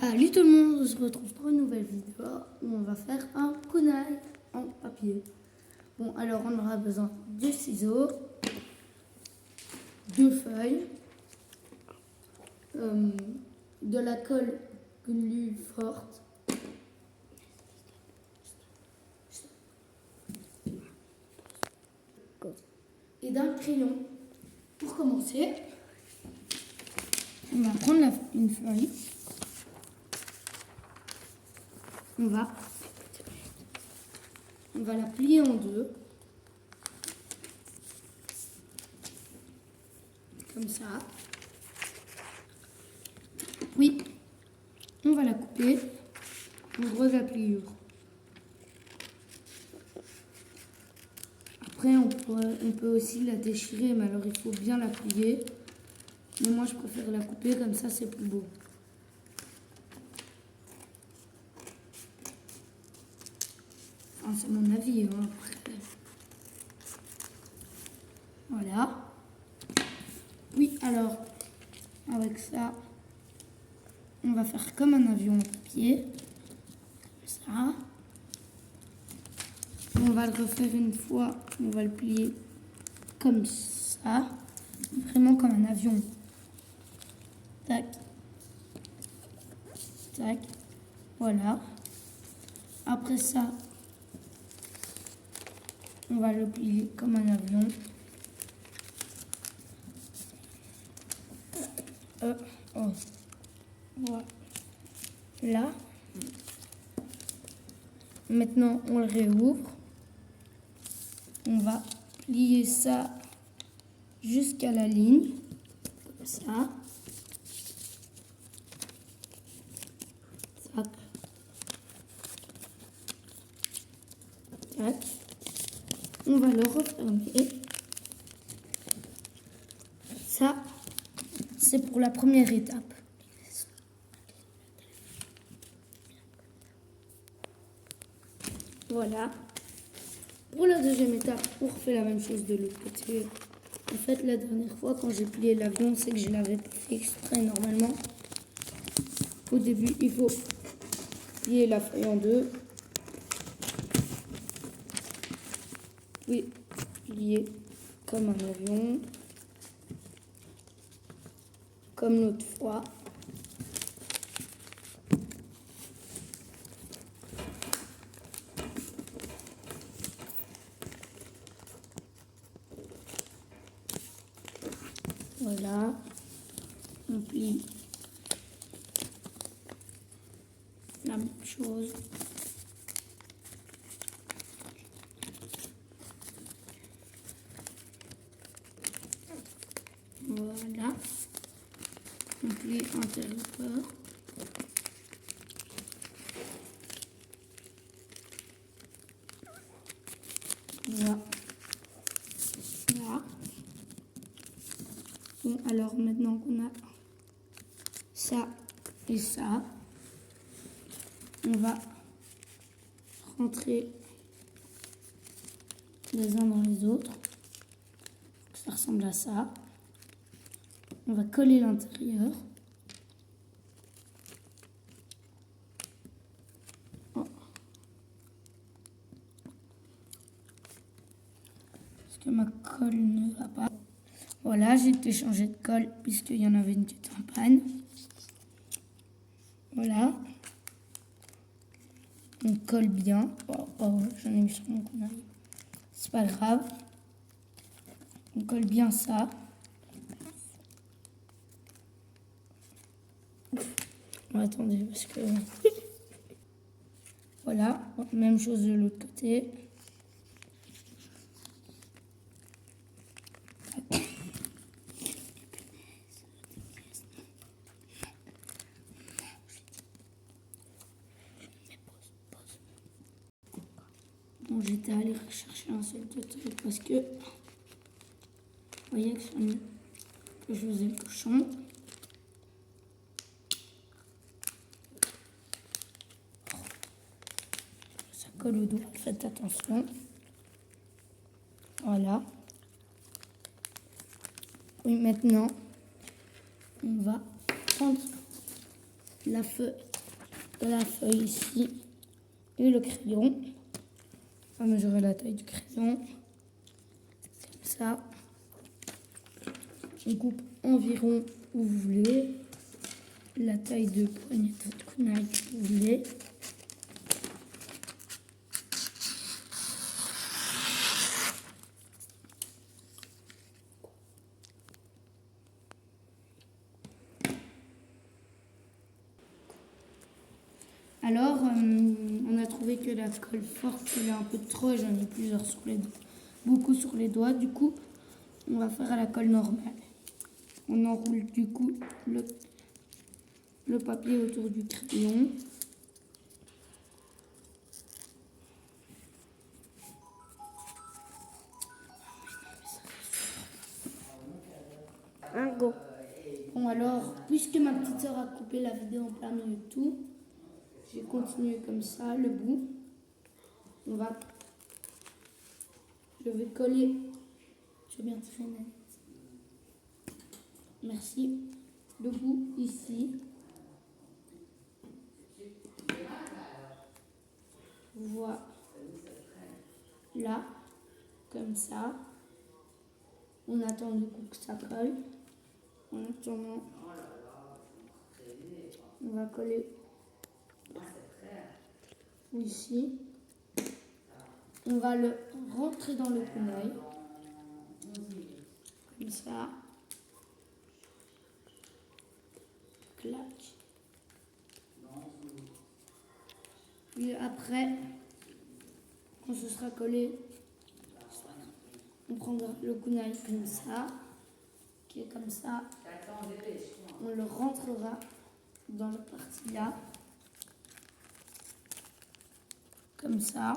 Salut tout le monde, on se retrouve pour une nouvelle vidéo où on va faire un kunai en papier. Bon, alors on aura besoin de ciseaux, de feuilles, de la colle glue forte, et d'un crayon. Pour commencer, on va prendre une feuille. On va la plier en deux, comme ça. Puis, on va la couper en gros la pliure. Après, on peut aussi la déchirer, mais alors il faut bien la plier. Mais moi, je préfère la couper, comme ça, c'est plus beau. Enfin, c'est mon avis, hein, après. Voilà. Oui, alors, avec ça, on va faire comme un avion en papier. Comme ça. On va le refaire une fois, on va le plier comme ça. Vraiment comme un avion. Tac. Tac. Voilà. Après ça, on va le plier comme un avion. Oh. Voilà. Maintenant, on le réouvre. On va plier ça jusqu'à la ligne. Comme ça. Tac. Tac. On va le refermer. Ça, c'est pour la première étape. Voilà. Pour la deuxième étape, on refait la même chose de l'autre côté. En fait, la dernière fois, quand j'ai plié l'avion, c'est que je l'avais fait exprès normalement. Au début, il faut plier la feuille en deux. Puis, plier comme un avion. Comme l'autre fois. Voilà. On plie la même chose. Voilà. On plie intérieur. Voilà. Voilà. Bon, alors maintenant qu'on a ça et ça, on va rentrer les uns dans les autres. Ça ressemble à ça. On va coller l'intérieur. Oh. Parce que ma colle ne va pas. Voilà, j'ai été changer de colle puisqu'il y en avait une qui était en panne. Voilà. On colle bien. Oh, j'en ai mis sur mon kunai. C'est pas grave. On colle bien ça. Oh, attendez, parce que... Voilà, même chose de l'autre côté. Bon, j'étais allée rechercher un seul total parce que... Vous voyez que je faisais le cochon. Ça colle au doigt, faites attention. Voilà. Oui, maintenant, on va prendre la feuille ici et le crayon. On va mesurer la taille du crayon. Comme ça. On coupe environ où vous voulez. La taille de poignée de votre kunai que vous voulez. Alors, on a trouvé que la colle forte, elle est un peu trop, j'en ai plusieurs sur les doigts, beaucoup sur les doigts. Du coup, on va faire à la colle normale. On enroule du coup le papier autour du crayon. Un go. Bon alors, puisque ma petite sœur a coupé la vidéo en plein milieu de tout, j'ai continué comme ça, le bout. Je vais coller. Je vais bien traîner. Merci. Le bout ici. Voilà. Là, comme ça. On attend du coup que ça colle. En attendant, on va coller ici. On va le rentrer dans le kunai. Comme ça. Clac. Puis après, quand ce sera collé, on prendra le kunai comme ça, qui est comme ça. On le rentrera dans la partie là, comme ça.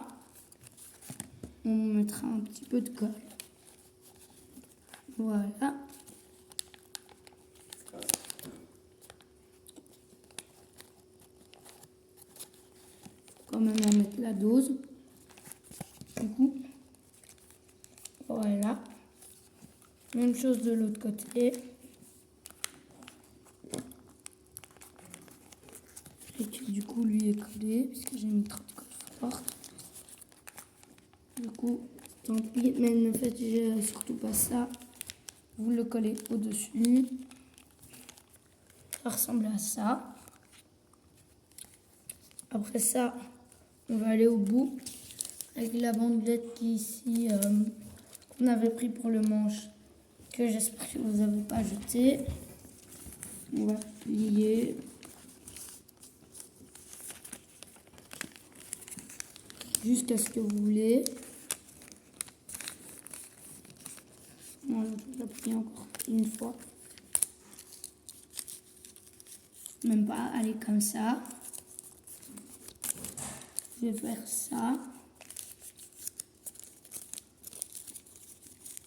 On mettra un petit peu de colle. Voilà. Quand même on met la dose. Du coup, voilà. Même chose de l'autre côté. Et qui du coup lui est collé, puisque j'ai mis trop de colle forte. Du coup, tant pis, mais ne faites surtout pas ça. Vous le collez au-dessus. Ça ressemble à ça. Après ça, on va aller au bout avec la bandelette qui est ici, qu'on avait pris pour le manche, que j'espère que vous n'avez pas jeté. On va plier. Jusqu'à ce que vous voulez. Moi, je vais plier encore une fois. Même pas aller comme ça. Je vais faire ça.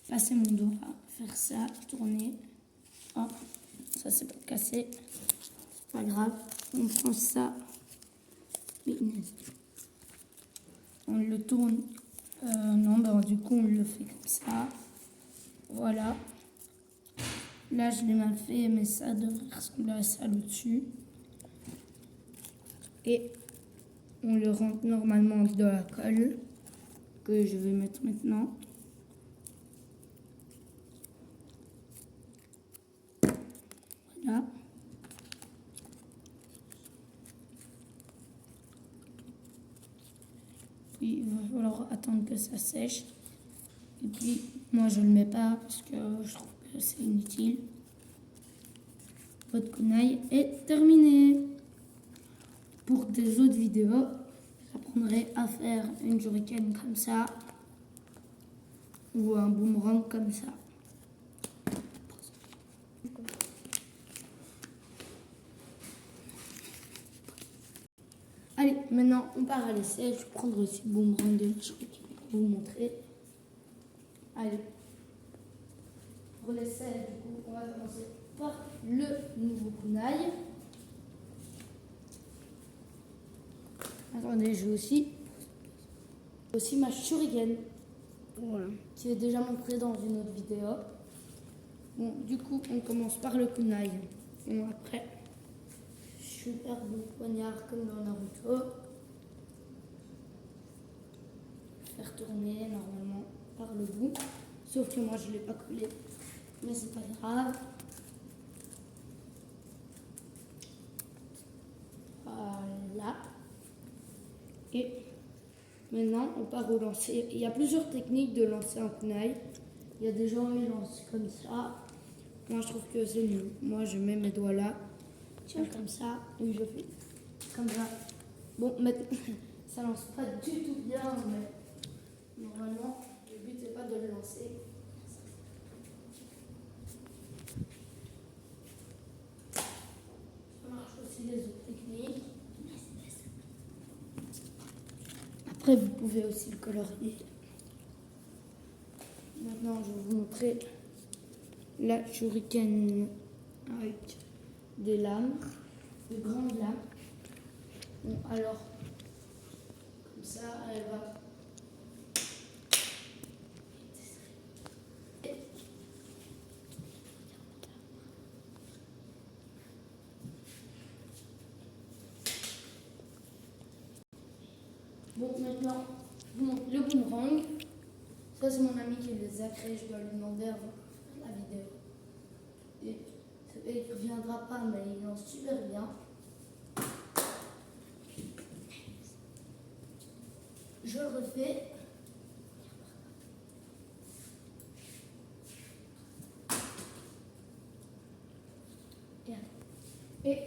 Passer mon doigt, faire ça, tourner. Hop, ça c'est pas cassé. Pas grave. On prend ça. On le tourne. Non, ben, du coup, on le fait comme ça. Voilà. Là, je l'ai mal fait, mais ça devrait ressembler à ça au-dessus. Et on le rentre normalement dans la colle que je vais mettre maintenant. Voilà. Puis il va falloir attendre que ça sèche. Et puis moi je le mets pas parce que je trouve que c'est inutile. Votre kunai est terminé. Pour des autres vidéos, j'apprendrai à faire une shuriken comme ça ou un boomerang comme ça. Allez, maintenant on part à l'essai. Je vais prendre aussi le boomerang de la shuriken pour vous montrer. Allez, pour l'essai, du coup, on va commencer par le nouveau kunai. Attendez, j'ai aussi ma shuriken, voilà, qui est déjà montrée dans une autre vidéo. Bon, du coup, on commence par le kunai. Bon, après, super beau poignard comme dans Naruto. Faire tourner normalement par le bout. Sauf que moi je ne l'ai pas collé. Mais c'est pas grave. Voilà. Et maintenant on part au lancer. Il y a plusieurs techniques de lancer un kunai. Il y a des gens qui lancent comme ça. Moi je trouve que c'est mieux. Moi je mets mes doigts là. Tiens comme ça. Et je fais comme ça. Bon, maintenant, ça lance pas du tout bien, mais normalement le but c'est pas de le lancer. Ça marche aussi les autres techniques. Après vous pouvez aussi le colorier. Maintenant je vais vous montrer la shuriken avec des lames, de grandes lames. Bon, alors, comme ça, elle va. Bon, maintenant, je vous montre le boomerang. Ça, c'est mon ami qui les a créés. Je dois lui demander avant la vidéo. Et il ne reviendra pas, mais il lance super bien. Je le refais. Et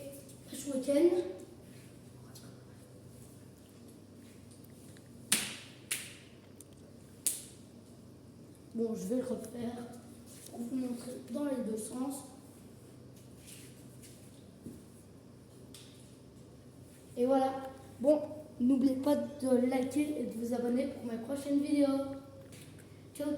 ce week-end, bon, je vais le refaire pour vous montrer dans les deux sens. Et voilà. Bon, n'oubliez pas de liker et de vous abonner pour mes prochaines vidéos. Ciao tout le monde.